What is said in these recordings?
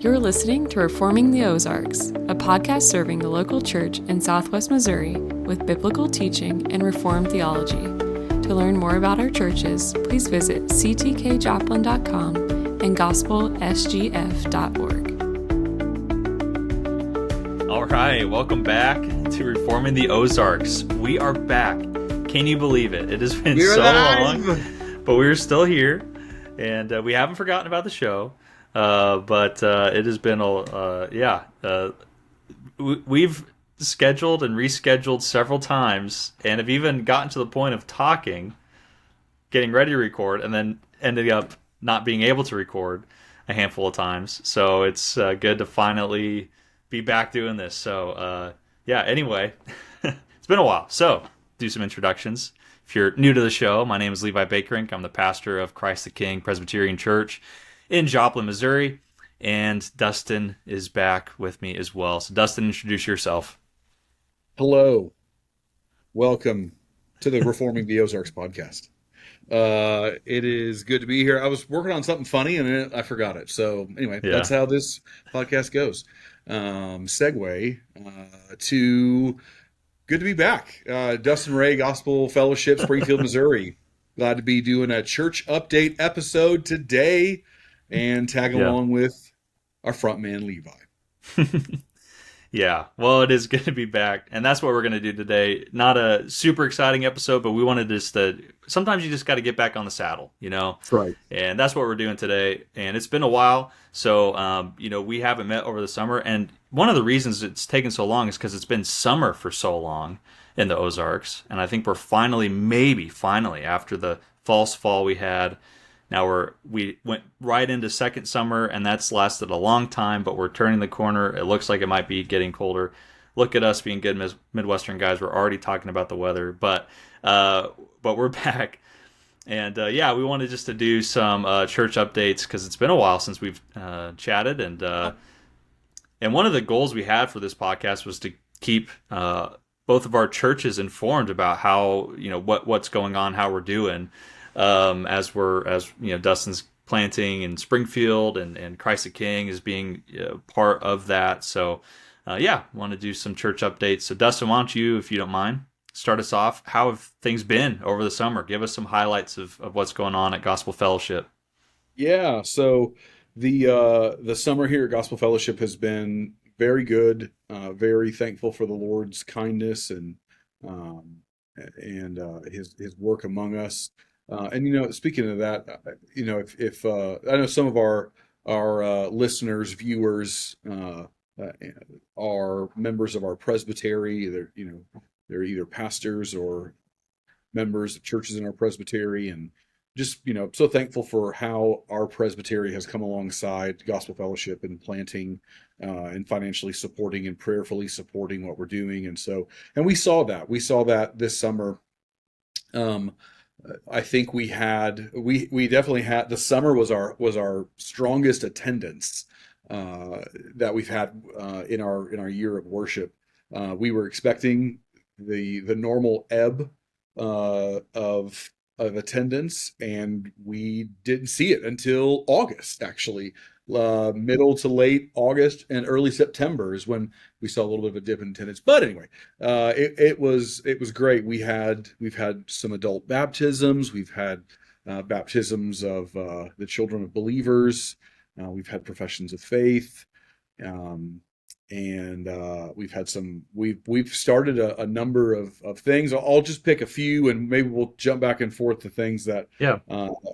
You're listening to Reforming the Ozarks, a podcast serving the local church in Southwest Missouri with biblical teaching and Reformed theology. To learn more about our churches, please visit ctkjoplin.com and gospelsgf.org. All right, welcome back to Reforming the Ozarks. We are back. Can you believe it? It has been so long, but we're still here, and we haven't forgotten about the show. But it has been we've scheduled and rescheduled several times, and have even gotten to the point of getting ready to record, and then ending up not being able to record a handful of times. So it's good to finally be back doing this. So anyway, it's been a while. So do some introductions. If you're new to the show, my name is Levi Bakerink. I'm the pastor of Christ the King Presbyterian Church in Joplin, Missouri, and Dustin is back with me as well. So Dustin, introduce yourself. Hello. Welcome to the Reforming the Ozarks podcast. It is good to be here. I was working on something funny and I forgot it. So anyway, That's how this podcast goes. Segue to good to be back. Dustin Ray, Gospel Fellowship, Springfield, Missouri. Glad to be doing a church update episode today and tag along with our frontman, Levi. Yeah, well, it is good to be back, and that's what we're going to do today. Not a super exciting episode, but we wanted sometimes you just got to get back on the saddle, That's right. And that's what we're doing today, and it's been a while, so, we haven't met over the summer, and one of the reasons it's taken so long is because it's been summer for so long in the Ozarks, and I think we're finally, after the false fall we had. Now we went right into second summer, and that's lasted a long time, but we're turning the corner. It looks like it might be getting colder. Look at us being good Midwestern guys. We're already talking about the weather, but we're back. And we wanted just to do some church updates because it's been a while since we've chatted. And one of the goals we had for this podcast was to keep both of our churches informed about how, what's going on, how we're doing. As Dustin's planting in Springfield and Christ the King is being part of that. So, want to do some church updates. So, Dustin, why don't you, if you don't mind, start us off? How have things been over the summer? Give us some highlights of what's going on at Gospel Fellowship. Yeah, so the summer here at Gospel Fellowship has been very good. Very thankful for the Lord's kindness and His work among us. Speaking of that, if I know some of our listeners, viewers are members of our presbytery. They're either pastors or members of churches in our presbytery, and just so thankful for how our presbytery has come alongside Gospel Fellowship in planting and financially supporting and prayerfully supporting what we're doing. And we saw that this summer. I think we definitely had, the summer was our strongest attendance that we've had in our year of worship. We were expecting the normal ebb of attendance, and we didn't see it until August, actually. Middle to late August and early September is when we saw a little bit of a dip in attendance. But anyway, it was great. We've had some adult baptisms. We've had baptisms of the children of believers. We've had professions of faith, and we've had we've started a number of things. I'll just pick a few, and maybe we'll jump back and forth to things that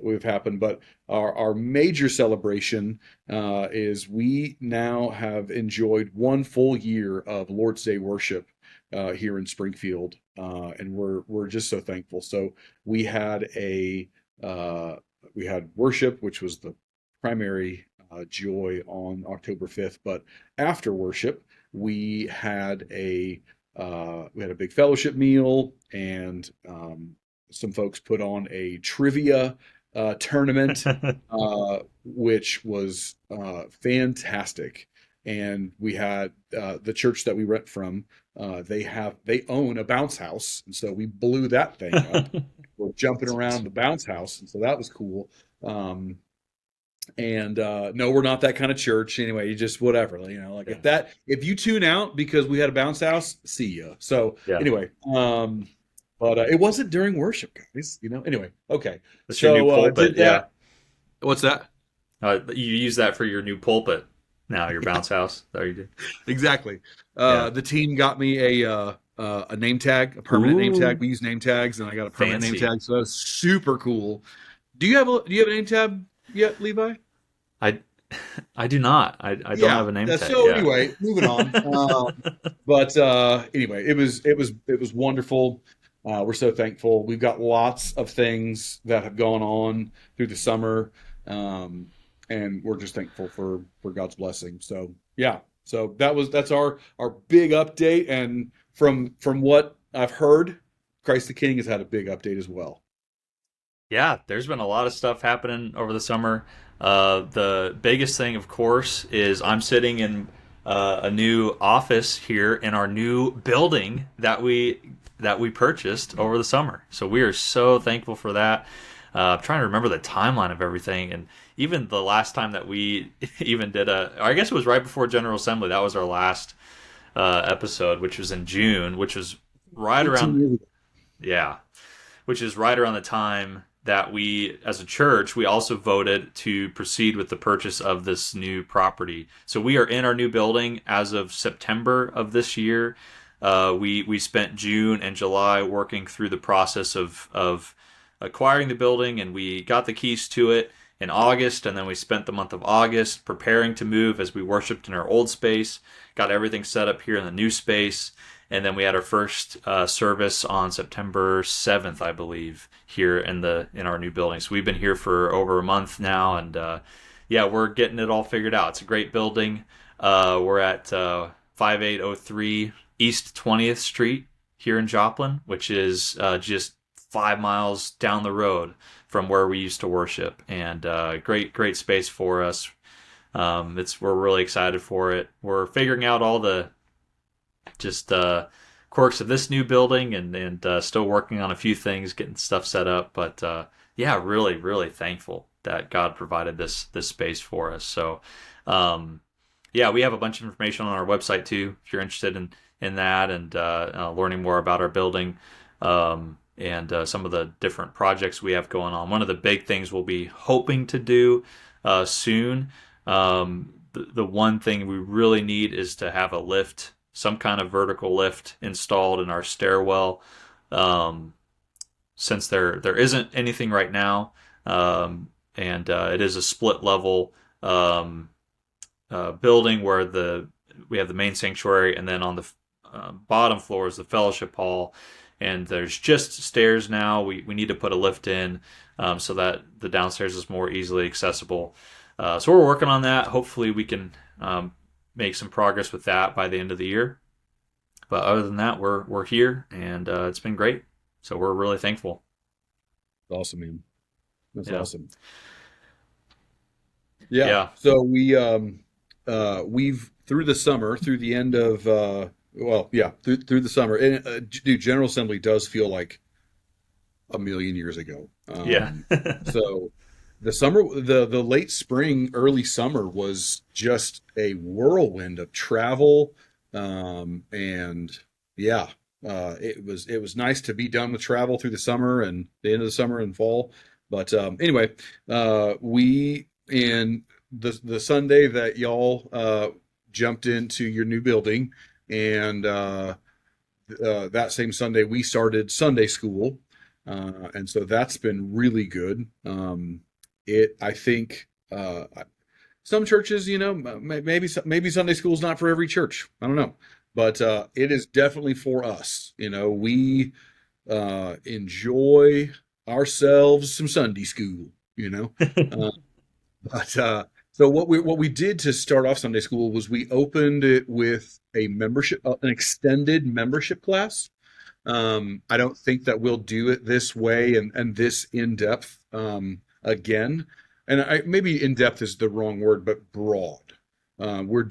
we've happened. But our major celebration is we now have enjoyed one full year of Lord's Day worship here in Springfield, and we're just so thankful. So we had worship, which was the primary joy on October 5th, but after worship we had a big fellowship meal, and some folks put on a trivia tournament, which was fantastic. And we had the church that we rent from. They own a bounce house, and so we blew that thing up. We're jumping around the bounce house, and so that was cool. And no, we're not that kind of church. Anyway, you just whatever, like Yeah. if you tune out because we had a bounce house, see ya. So Yeah. anyway, but it wasn't during worship, guys. Anyway, okay. That's your new So pulpit. did Yeah. that. What's that? You use that for your new pulpit now, your bounce house. There you do. Exactly. Yeah. The team got me a name tag, a permanent name tag. Ooh, We use name tags, and I got a permanent name fancy. tag. So that's super cool. Do you have a name tag yet, Levi? I I do not. I don't have Yeah. a name tag. So Yeah. anyway, moving on. But anyway, it was wonderful. We're so thankful. We've got lots of things that have gone on through the summer, um, and we're just thankful for God's blessing. So yeah. So that's our big update, and from what I've heard, Christ the King has had a big update as well. Yeah, there's been a lot of stuff happening over the summer. The biggest thing, of course, is I'm sitting in a new office here in our new building that we purchased over the summer. So we are so thankful for that. I'm trying to remember the timeline of everything, and even the last time that we even did I guess it was right before General Assembly. That was our last episode, which was in June, which was right 18 around, years ago. yeah, which is right around the time that we, as a church, we also voted to proceed with the purchase of this new property. So we are in our new building as of September of this year. We spent June and July working through the process of acquiring the building, and we got the keys to it in August, and then we spent the month of August preparing to move as we worshiped in our old space, got everything set up here in the new space. And then we had our first service on September 7th, I believe, here in our new building. So we've been here for over a month now, and yeah, we're getting it all figured out. It's a great building. We're at 5803 East 20th Street here in Joplin, which is just 5 miles down the road from where we used to worship, and great space for us. We're really excited for it. We're figuring out all the just quirks of this new building, and still working on a few things, getting stuff set up. But yeah, really thankful that God provided this space for us. So yeah, we have a bunch of information on our website too, if you're interested in that, and learning more about our building, and some of the different projects we have going on. One of the big things we'll be hoping to do soon. The one thing we really need is to have a lift, some kind of vertical lift installed in our stairwell, since there isn't anything right now, and it is a split level building where we have the main sanctuary, and then on the bottom floor is the fellowship hall, and there's just stairs now. We need to put a lift in, so that the downstairs is more easily accessible. So we're working on that. Hopefully we can make some progress with that by the end of the year. But other than that, we're here, and it's been great. So we're really thankful. Awesome, man. That's Yeah. awesome. Yeah. Yeah. So we've through the summer, through the end of through the summer, and dude, General Assembly does feel like a million years ago. Yeah. So the summer, the late spring, early summer was just a whirlwind of travel, and yeah, it was nice to be done with travel through the summer and the end of the summer and fall. But anyway, we in the Sunday that y'all jumped into your new building, and that same Sunday we started Sunday school, and so that's been really good. I think some churches, maybe Sunday school is not for every church. I don't know, but it is definitely for us. We enjoy ourselves some Sunday school. But so what we did to start off Sunday school was we opened it with an extended membership class. I don't think that we'll do it this way and this in depth again. And maybe in depth is the wrong word, but broad. We're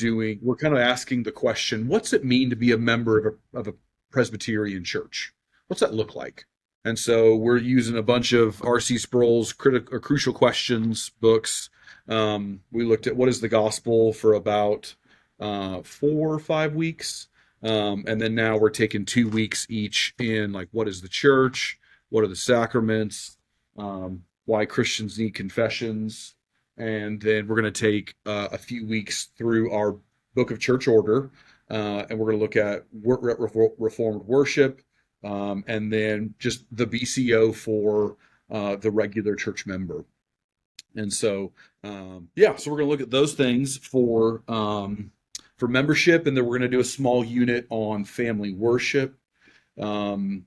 kind of asking the question, what's it mean to be a member of a Presbyterian church? What's that look like? And so we're using a bunch of R.C. Sproul's Crucial Questions books, We looked at what is the gospel for about 4 or 5 weeks. And then now we're taking 2 weeks each in like what is the church, what are the sacraments, why Christians need confessions, and then we're going to take a few weeks through our book of church order, and we're going to look at Reformed worship, and then just the BCO for the regular church member. And so, so we're going to look at those things for membership, and then we're going to do a small unit on family worship. And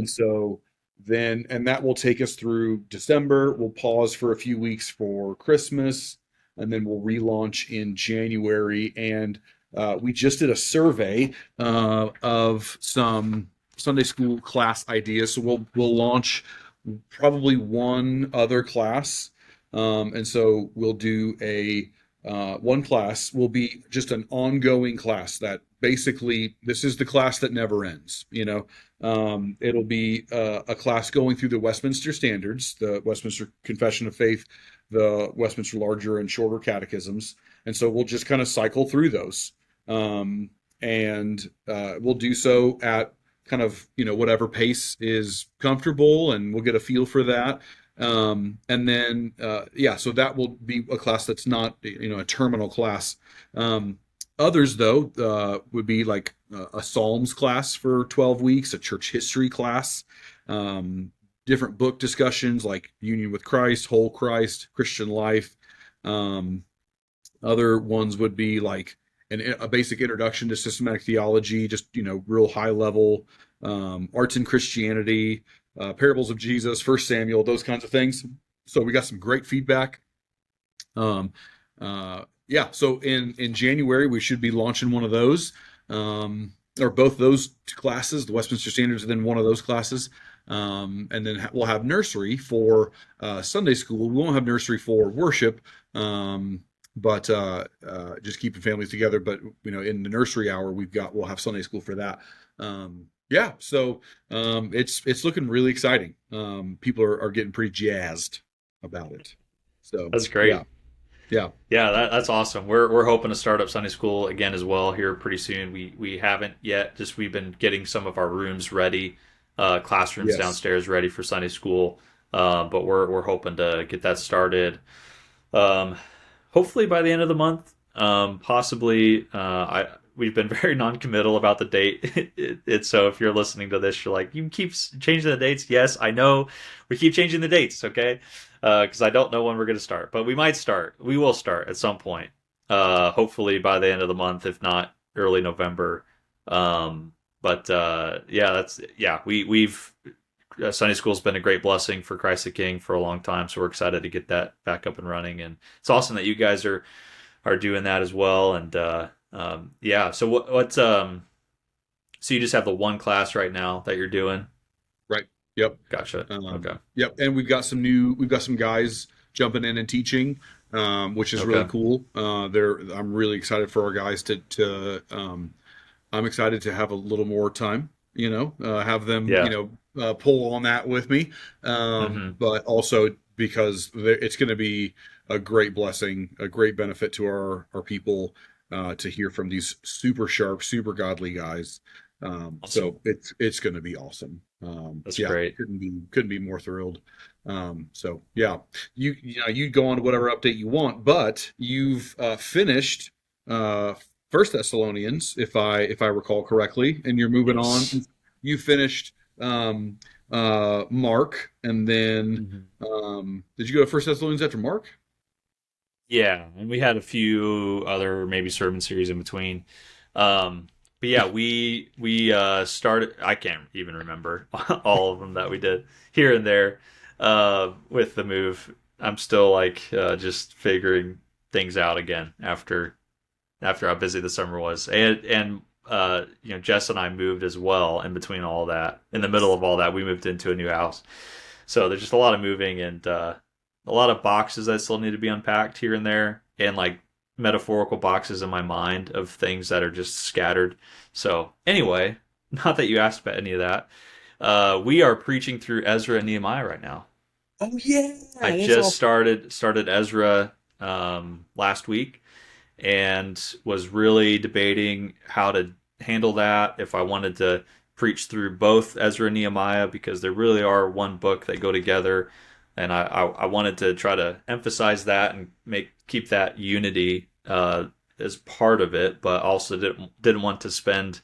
so and that will take us through December. We'll pause for a few weeks for Christmas, and then we'll relaunch in January. And we just did a survey of some Sunday school class ideas. So we'll launch probably one other class. And so we'll do one class will be just an ongoing class that basically this is the class that never ends. It'll be a class going through the Westminster Standards, the Westminster Confession of Faith, the Westminster Larger and Shorter Catechisms. And so we'll just kind of cycle through those. And we'll do so at kind of, whatever pace is comfortable, and we'll get a feel for that. And then, so that will be a class that's not, a terminal class. Others, though, would be like a Psalms class for 12 weeks, a church history class, different book discussions like Union with Christ, Whole Christ, Christian Life. Other ones would be like a basic introduction to systematic theology, just, real high level, arts and Christianity, parables of Jesus, First Samuel, those kinds of things. So we got some great feedback. So in January we should be launching one of those, or both those classes, the Westminster Standards, and then one of those classes. And then we'll have nursery for Sunday school. We won't have nursery for worship, but just keeping families together. But in the nursery hour we'll have Sunday school for that. So it's looking really exciting. People are getting pretty jazzed about it. So that's great. Yeah, that's awesome. We're hoping to start up Sunday school again as well here pretty soon. We haven't yet. Just we've been getting some of our rooms ready, classrooms downstairs ready for Sunday school. But we're hoping to get that started. Hopefully by the end of the month. Possibly. We've been very non-committal about the date. It's so if you're listening to this, you're like, you keep changing the dates. Yes, I know. We keep changing the dates, okay? Because I don't know when we're going to start. But we might start. We will start at some point. Hopefully by the end of the month, if not early November. We've Sunday school's been a great blessing for Christ the King for a long time. So we're excited to get that back up and running. And it's awesome that you guys are doing that as well. And so what's so you just have the one class right now that you're doing? Right. Yep. Gotcha. Okay. Yep. And we've got some guys jumping in and teaching, which is really cool. I'm really excited for our guys to I'm excited to have a little more time, have them, pull on that with me. But also because it's going to be a great blessing, a great benefit to our people, to hear from these super sharp, super godly guys. Awesome. So it's going to be awesome. That's great. Couldn't be more thrilled. You go on to whatever update you want, but you've finished First Thessalonians, if I recall correctly, and you're moving on. You finished Mark, and then did you go to First Thessalonians after Mark? Yeah, and we had a few other maybe sermon series in between. But yeah, we started, I can't even remember all of them that we did here and there with the move. I'm still just figuring things out again after how busy the summer was. And Jess and I moved as well in between all that. In the middle of all that, we moved into a new house. So there's just a lot of moving and a lot of boxes that still need to be unpacked here and there, and metaphorical boxes in my mind of things that are just scattered. So anyway, not that you asked about any of that. We are preaching through Ezra and Nehemiah right now. Oh yeah, I just started Ezra last week, and was really debating how to handle that. If I wanted to preach through both Ezra and Nehemiah, because they really are one book that go together, and I wanted to try to emphasize that and keep that unity as part of it, but also didn't want to spend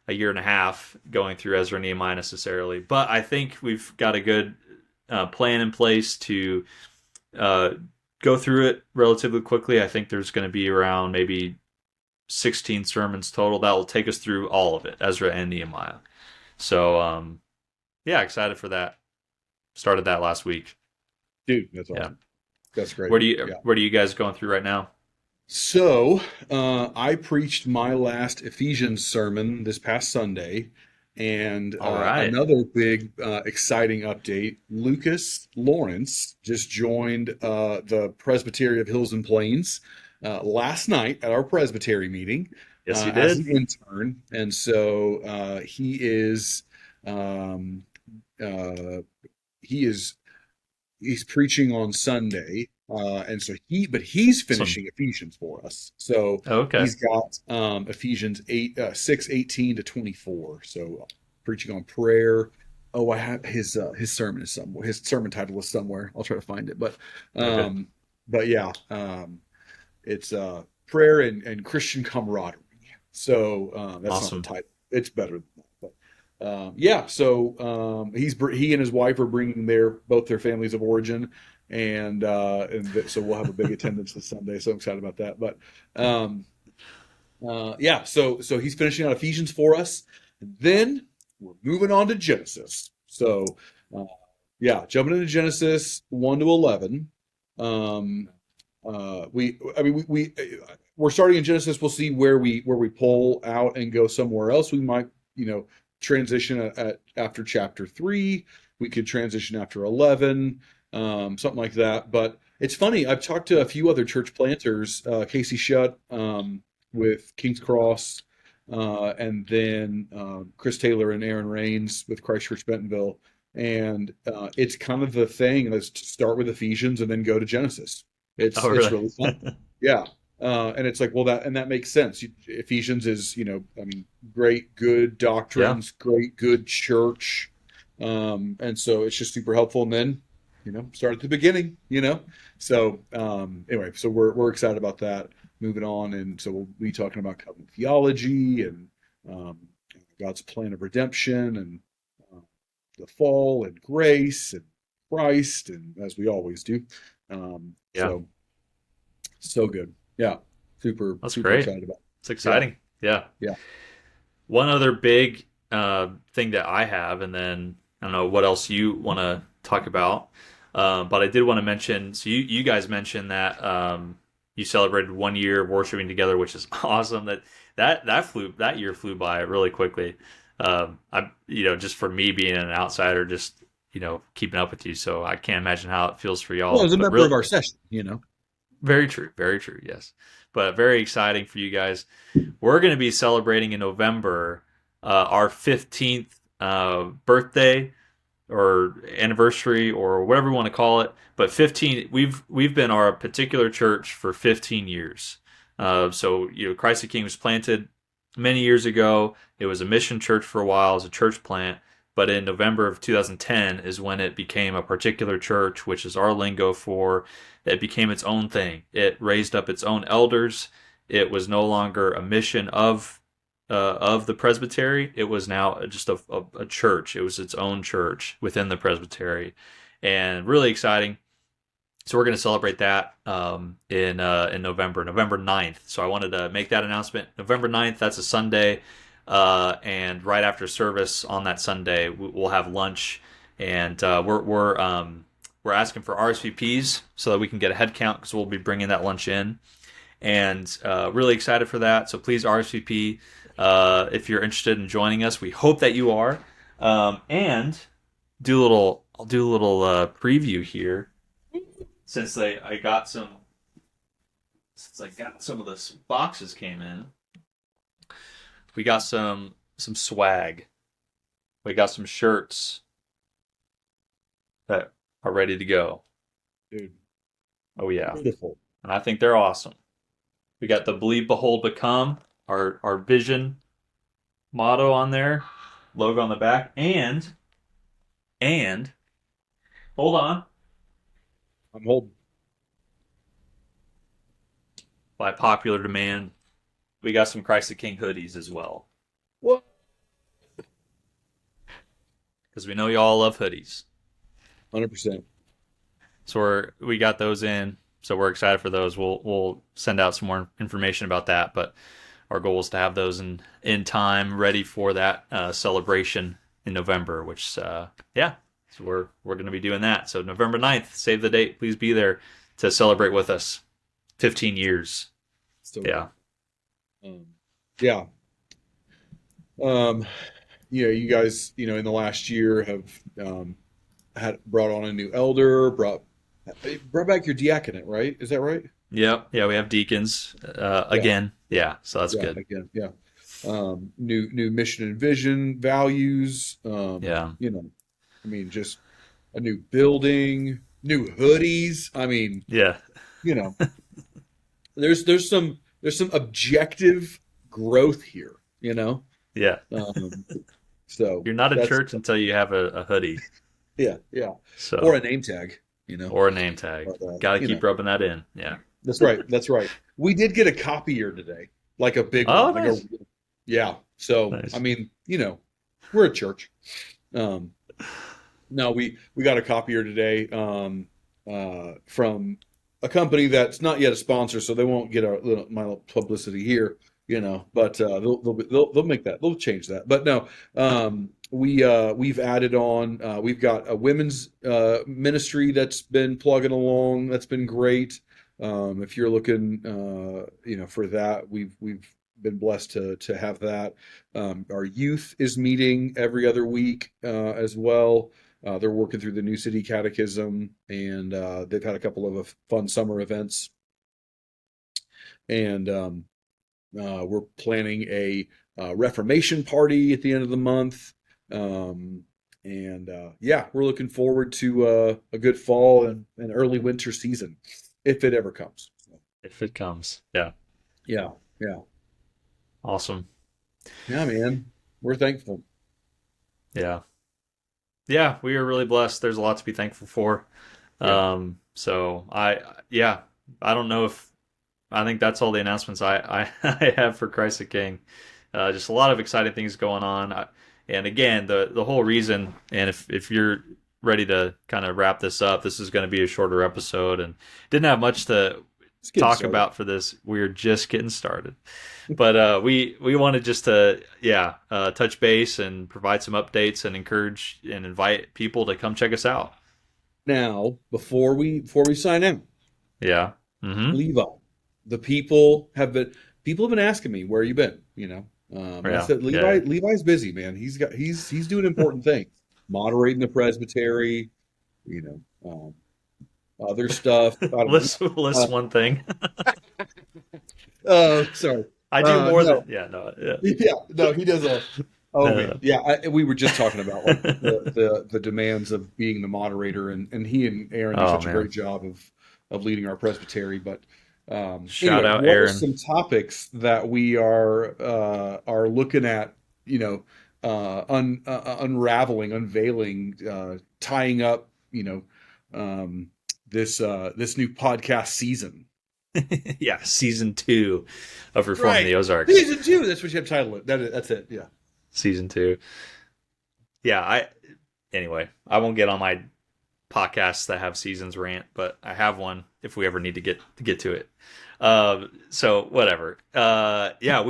a year and a half going through Ezra and Nehemiah necessarily. But I think we've got a good plan in place to uh, go through it relatively quickly. I think there's going to be around maybe 16 sermons total that will take us through all of it, Ezra and Nehemiah. So, yeah, excited for that. Started that last week. Dude, that's Yeah. awesome. That's great. Where do you guys going through right now? So, I preached my last Ephesians sermon this past Sunday, and All right. another big, exciting update. Lucas Lawrence just joined the Presbytery of Hills and Plains last night at our Presbytery meeting Yes, you as did. an intern, and so um, uh, he is he's preaching on Sunday, and so he's Some. finishing Ephesians for us. So Okay. he's got Ephesians 6:18 to 24. So preaching on prayer. Oh, I have his sermon is somewhere. His sermon title is somewhere. I'll try to find it. Okay. Um, but yeah, it's prayer and Christian camaraderie. So that's not the Awesome. title. It's better than that. But yeah, so he and his wife are bringing both their families of origin, and so we'll have a big attendance this Sunday. So I'm excited about that. But um, yeah, so he's finishing out Ephesians for us. Then we're moving on to Genesis. So uh, yeah, jumping into Genesis 1 to 11. Um, we're starting in Genesis. We'll see where we pull out and go somewhere else. We might, transition after chapter 3. We could transition after 11, something like that. But it's funny. I've talked to a few other church planters, Casey Shutt with King's Cross, and then Chris Taylor and Aaron Rains with Christ Church Bentonville. And it's kind of the thing is to start with Ephesians and then go to Genesis. It's Oh, it's really? really fun. Yeah. And it's like, well, that makes sense. Ephesians is, I mean, great, good Yeah. doctrines, great, good church. And so it's just super helpful. And then, start at the beginning. So anyway, so we're excited about that moving on. And so we'll be talking about covenant theology and um, God's plan of redemption and uh, the fall and grace and Christ, and as we always do. Yeah. So good. Yeah. Super, That's super great. excited about It's it. Yeah. exciting. Yeah. Yeah. One other big thing that I have, and then I don't know what else you want to talk about, but I did want to mention. So you guys mentioned that you celebrated 1 year of worshiping together, which is awesome. That year flew by really quickly. I just for me being an outsider, just keeping up with you, so I can't imagine how it feels for Well, y'all. as a But member real of our session. very true, very true. Yes, but very exciting for you guys. We're going to be celebrating in November our 15th birthday or anniversary or whatever we want to call it. But 15, we've been our particular church for 15 years. So Christ the King was planted many years ago. It was a mission church for a while as a church plant. But in November of 2010 is when it became a particular church, which is our lingo for it became its own thing. It raised up its own elders. It was no longer a mission of the presbytery. It was now just a church. It was its own church within the presbytery, and really exciting. So we're going to celebrate that in November 9th. So I wanted to make that announcement. November 9th, that's a Sunday, and right after service on that Sunday, we'll have lunch, and we're asking for RSVPs so that we can get a head count because we'll be bringing that lunch in, and really excited for that. So please RSVP if you're interested in joining us. We hope that you are, and I'll do a little preview here since I got some of the boxes came in. We got some swag. We got some shirts that are ready to go. Dude, Oh yeah. beautiful. and I think they're awesome. We got the Believe, Behold, Become, our vision motto on there, logo on the back, and hold on, I'm holding. by popular demand, we got some Christ the King hoodies as well. What? Because we know y'all love hoodies. 100%. So we got those in. So we're excited for those. We'll send out some more information about that. But our goal is to have those in time, ready for that celebration in November. Which yeah, so we're going to be doing that. So November 9th, save the date. Please be there to celebrate with us. 15 years. Still Yeah. Yeah. You guys, in the last year have had brought on a new elder, brought back your diaconate, right? Is that right? Yep. Yeah, we have deacons Yeah. again. Yeah, so that's Yeah, good. again, yeah. New mission and vision, values. Yeah. Just a new building, new hoodies. Yeah. There's some objective growth here. Yeah. So You're not a that's church until you have a hoodie. yeah, So or a name tag. or a name tag. But, Got to keep rubbing that in. Yeah. That's right. That's right. We did get a copier today, like a big Oh, one. nice. Yeah. So Nice. we're a church. No, we got a copier today from a company that's not yet a sponsor, so they won't get my little publicity here. But they'll make that. They'll change that. But no, we've added on. We've got a women's ministry that's been plugging along. That's been great. If you're looking, for that, we've been blessed to have that. Our youth is meeting every other week as well. They're working through the New City Catechism, and they've had a couple of fun summer events. And we're planning a Reformation party at the end of the month. We're looking forward to a good fall and early winter season, if it ever comes. If it comes. Yeah. Yeah, yeah. Awesome. Yeah, man. We're thankful. Yeah. Yeah, we are really blessed. There's a lot to be thankful for. Yeah. So I don't know if I think that's all the announcements I have for Christ the King. Just a lot of exciting things going on. And again, the whole reason, and if you're ready to kind of wrap this up, this is going to be a shorter episode and didn't have much to talk about for this. We're just getting started. But we wanted just to touch base and provide some updates and encourage and invite people to come check us out. Now, before we sign out, Yeah. Mm-hmm. Levi, the people have been asking me where you been. I said Levi's busy, man. He's doing important things, moderating the presbytery, other stuff. List one thing. Sorry. I do more no. than Yeah, no, he does a. Oh man, yeah. We were just talking about like the demands of being the moderator, and he and Aaron do such a great job of leading our presbytery. But shout out what Aaron. are some topics that we are looking at? Unraveling, unveiling, tying up. This new podcast season. Yeah, season 2 of Reforming the Ozarks. Season 2. That's what you have to title it. That's it. Yeah. Season 2. Yeah. Anyway, I won't get on my podcasts that have seasons rant, but I have one if we ever need to get to it. So whatever. We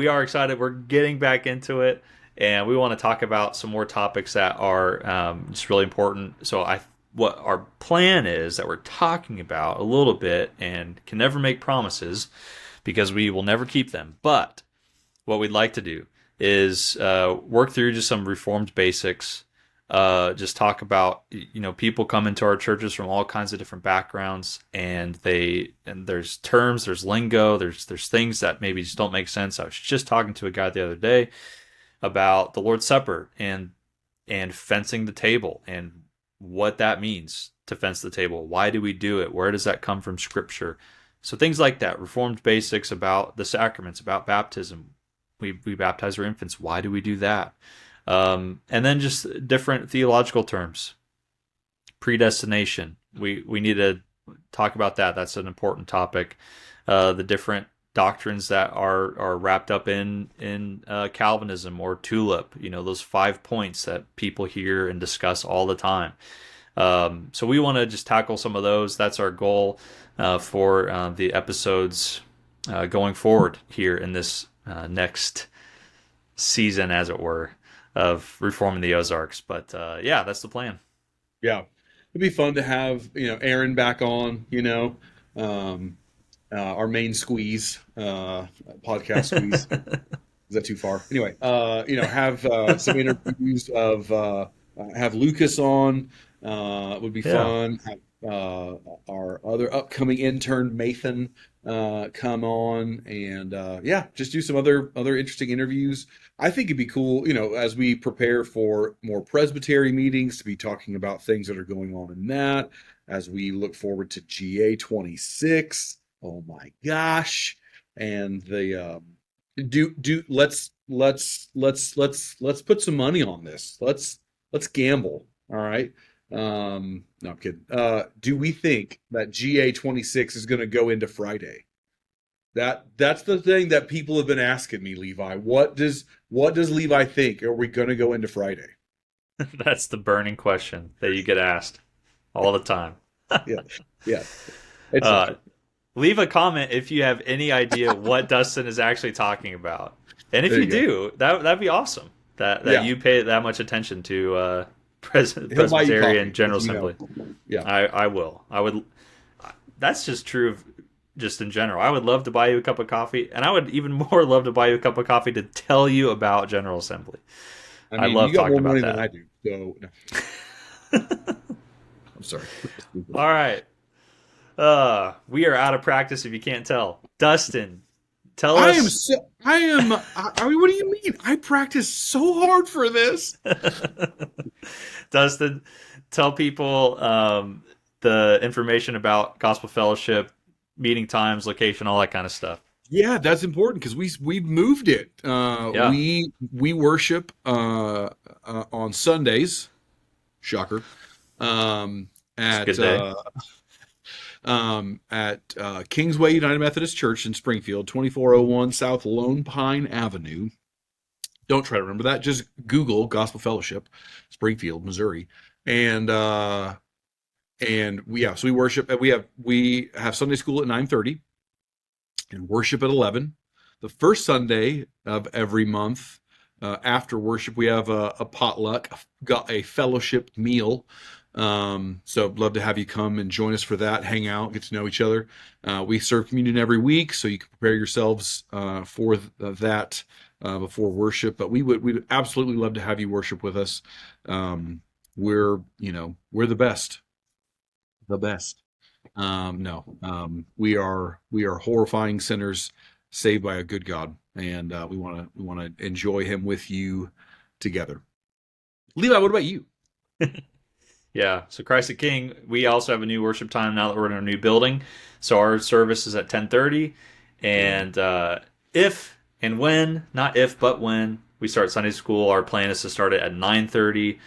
are excited. We're getting back into it, and we want to talk about some more topics that are just really important. So what our plan is that we're talking about a little bit, and can never make promises because we will never keep them. But what we'd like to do is work through just some Reformed basics. Just talk about, people come into our churches from all kinds of different backgrounds, and there's terms, there's lingo, there's things that maybe just don't make sense. I was just talking to a guy the other day about the Lord's Supper and fencing the table and what that means to fence the table. Why do we do it? Where does that come from Scripture? So things like that, Reformed basics about the sacraments, about baptism. We baptize our infants. Why do we do that? And then just different theological terms. Predestination. We need to talk about that. That's an important topic. The different doctrines that are wrapped up in Calvinism or tulip. Those 5 points that people hear and discuss all the time. So we want to just tackle some of those. That's our goal for the episodes going forward here in this next season, as it were, of Reforming the Ozarks. But yeah, that's the plan. Yeah, it'd be fun to have Aaron back on. Our main squeeze, podcast squeeze. Is that too far? Anyway, have some interviews of have Lucas on. Would be fun. Have our other upcoming intern Mathan come on, and just do some other interesting interviews. I think it'd be cool, as we prepare for more presbytery meetings, to be talking about things that are going on in that. As we look forward to GA 26, oh my gosh, and the let's put some money on this. Let's gamble. All right. No, I'm kidding. Do we think that GA 26 is going to go into Friday? That's the thing that people have been asking me, Levi. What does Levi think? Are we going to go into Friday? That's the burning question that you get asked all the time. Yeah. Leave a comment if you have any idea what Dustin is actually talking about, and if you do, that'd be awesome. That you pay that much attention to Presbyterian General Assembly. Yeah, I will. I would. That's just true of just in general. I would love to buy you a cup of coffee, and I would even more love to buy you a cup of coffee to tell you about General Assembly. I love talking about that. You got more money than I do, so no. I'm sorry. All right. We are out of practice if you can't tell. Dustin, tell us. I mean, what do you mean? I practiced so hard for this. Dustin, tell people the information about Gospel Fellowship, meeting times, location, all that kind of stuff. Yeah, that's important because we moved it. We worship on Sundays. Shocker. At Kingsway United Methodist Church in Springfield, 2401 South Lone Pine Avenue. Don't try to remember that. Just Google Gospel Fellowship, Springfield, Missouri, and we worship. We have Sunday school at 9:30, and worship at 11. The first Sunday of every month, after worship, we have a potluck, got a fellowship meal. So I'd love to have you come and join us for that, hang out, get to know each other. We serve communion every week, so you can prepare yourselves for that before worship. We'd absolutely love to have you worship with us. We're the best. We are horrifying sinners saved by a good God, and we want to enjoy Him with you together. Levi, what about you? Yeah, so Christ the King, we also have a new worship time now that we're in our new building. So our service is at 10:30, and but when we start Sunday school, our plan is to start it at 9:30.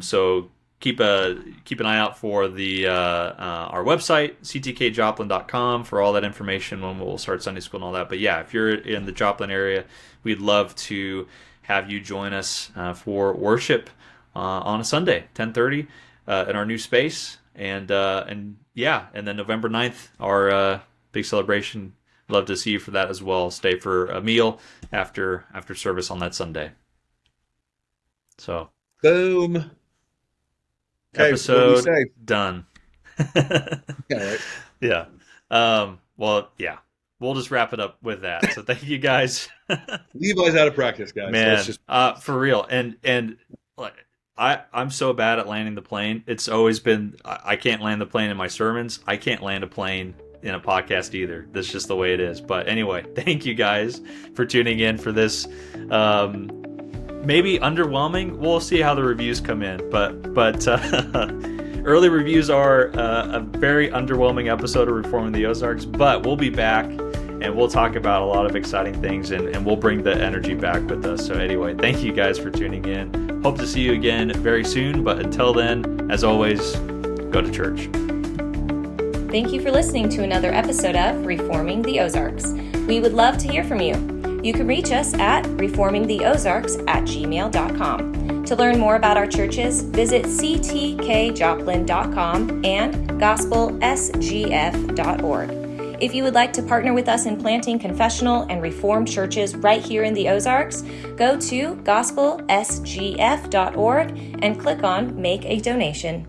So keep an eye out for the our website, ctkjoplin.com, for all that information when we'll start Sunday school and all that. But yeah, if you're in the Joplin area, we'd love to have you join us for worship on a Sunday, 10:30, in our new space, and then November 9th, our big celebration. Love to see you for that as well. Stay for a meal after service on that Sunday. So, boom. Episode done. Yeah, right. Yeah. Well, yeah. We'll just wrap it up with that. So thank you guys. Levi's out of practice, guys. Man, so for real. And I'm so bad at landing the plane. It's always been, I can't land the plane in my sermons. I can't land a plane in a podcast either. That's just the way it is. But anyway, thank you guys for tuning in for this. Maybe underwhelming. We'll see how the reviews come in. But early reviews are a very underwhelming episode of Reforming the Ozarks, but we'll be back and we'll talk about a lot of exciting things, and we'll bring the energy back with us. So anyway, thank you guys for tuning in. Hope to see you again very soon, but until then, as always, go to church. Thank you for listening to another episode of Reforming the Ozarks. We would love to hear from you. You can reach us at reformingtheozarks@gmail.com. To learn more about our churches, visit ctkjoplin.com and gospelsgf.org. If you would like to partner with us in planting confessional and reformed churches right here in the Ozarks, go to gospelsgf.org and click on Make a Donation.